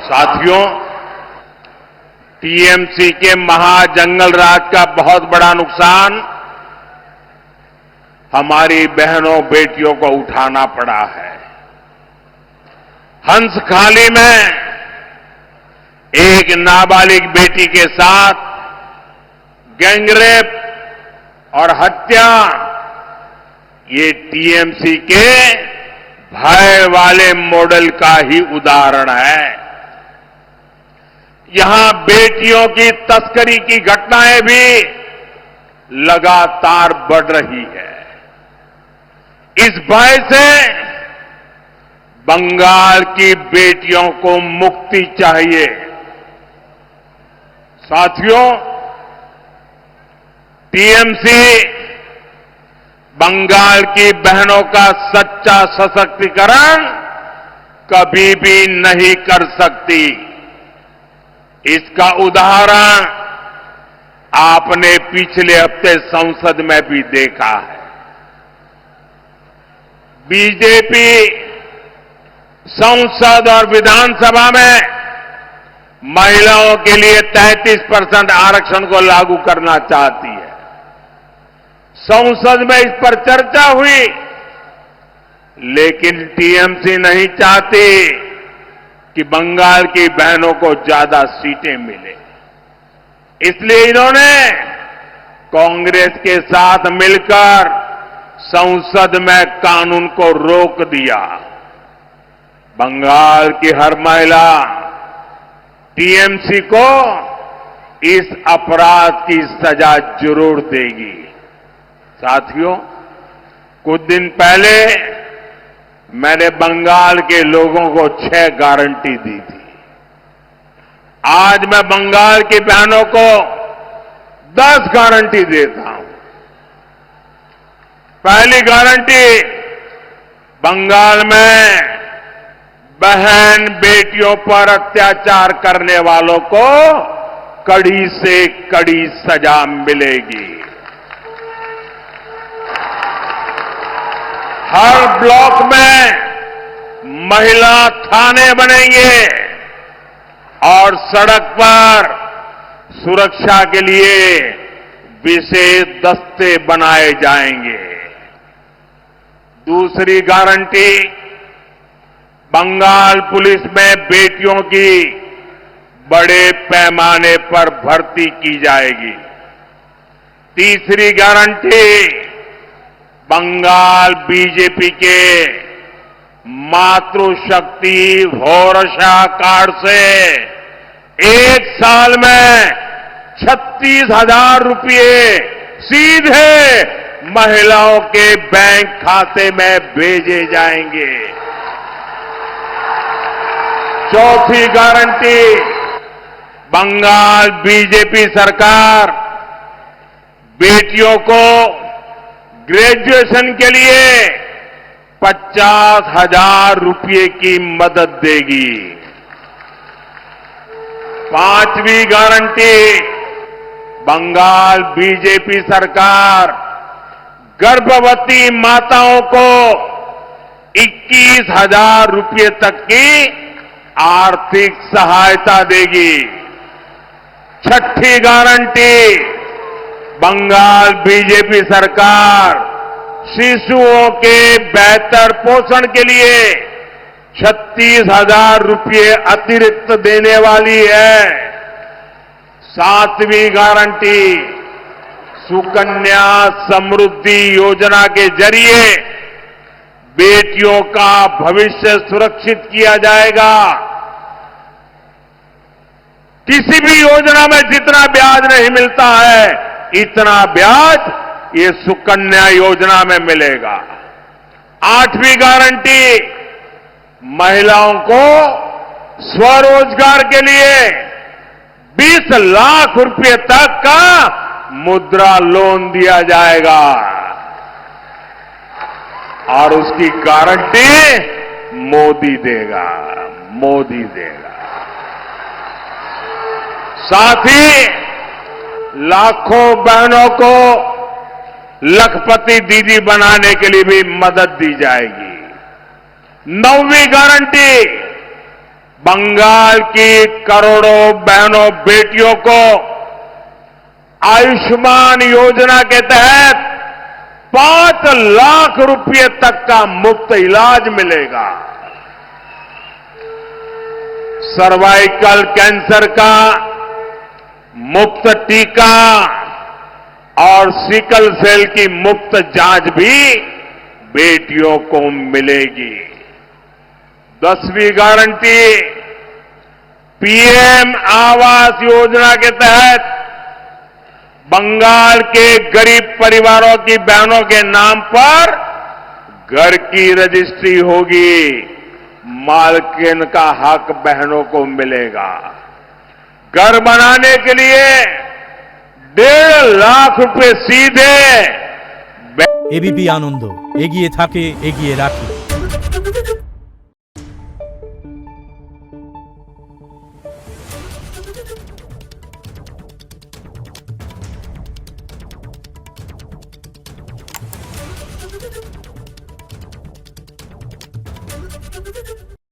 साथियों, टीएमसी के महाजंगल राज का बहुत बड़ा नुकसान हमारी बहनों बेटियों को उठाना पड़ा है। हंसखाली में एक नाबालिग बेटी के साथ गैंगरेप और हत्या, ये टीएमसी के भय वाले मॉडल का ही उदाहरण है। यहां बेटियों की तस्करी की घटनाएं भी लगातार बढ़ रही है। इस भय से बंगाल की बेटियों को मुक्ति चाहिए। साथियों, टीएमसी बंगाल की बहनों का सच्चा सशक्तिकरण कभी भी नहीं कर सकती। इसका उदाहरण आपने पिछले हफ्ते संसद में भी देखा है। बीजेपी संसद और विधानसभा में महिलाओं के लिए 33% आरक्षण को लागू करना चाहती है। संसद में इस पर चर्चा हुई, लेकिन टीएमसी नहीं चाहती कि बंगाल की बहनों को ज्यादा सीटें मिले। इसलिए इन्होंने कांग्रेस के साथ मिलकर संसद में कानून को रोक दिया। बंगाल की हर महिला टीएमसी को इस अपराध की सजा जरूर देगी। साथियों, कुछ दिन पहले मैंने बंगाल के लोगों को 6 गारंटी दी थी। आज मैं बंगाल की बहनों को 10 गारंटी देता हूं। पहली गारंटी, बंगाल में बहन बेटियों पर अत्याचार करने वालों को कड़ी से कड़ी सजा मिलेगी। हर ब्लॉक में महिला थाने बनेंगे और सड़क पर सुरक्षा के लिए विशेष दस्ते बनाए जाएंगे। दूसरी गारंटी, बंगाल पुलिस में बेटियों की बड़े पैमाने पर भर्ती की जाएगी। तीसरी गारंटी, बंगाल बीजेपी के मातृशक्ति भरोसा कार्ड से 1 साल में 36,000 रुपये सीधे महिलाओं के बैंक खाते में भेजे जाएंगे। चौथी गारंटी, बंगाल बीजेपी सरकार बेटियों को ग्रेजुएशन के लिए 50,000 रुपये की मदद देगी। पांचवी गारंटी, बंगाल बीजेपी सरकार गर्भवती माताओं को 21,000 रुपये तक की आर्थिक सहायता देगी। छठी गारंटी, बंगाल बीजेपी सरकार शिशुओं के बेहतर पोषण के लिए 36,000 रुपये अतिरिक्त देने वाली है। सातवीं गारंटी, सुकन्या समृद्धि योजना के जरिए बेटियों का भविष्य सुरक्षित किया जाएगा। किसी भी योजना में जितना ब्याज नहीं मिलता है, इतना ब्याज ये सुकन्या योजना में मिलेगा। आठवीं गारंटी, महिलाओं को स्वरोजगार के लिए 20 लाख रुपए तक का मुद्रा लोन दिया जाएगा और उसकी गारंटी मोदी देगा। मोदी देगा। साथ ही लाखों बहनों को लखपति दीदी बनाने के लिए भी मदद दी जाएगी। 9वीं गारंटी, बंगाल की करोड़ों बहनों बेटियों को आयुष्मान योजना के तहत 5 लाख रुपए तक का मुफ्त इलाज मिलेगा। सर्वाइकल कैंसर का मुफ्त टीका और सिकल सेल की मुफ्त जांच भी बेटियों को मिलेगी। 10वीं गारंटी पीएम आवास योजना के तहत बंगाल के गरीब परिवारों की बहनों के नाम पर घर की रजिस्ट्री होगी, मालकिन का हक बहनों को मिलेगा। घर बनाने के लिए 1.5 लाख रुपए सीधे। एबीपी आनंद एगिए थाके एगिए राखे।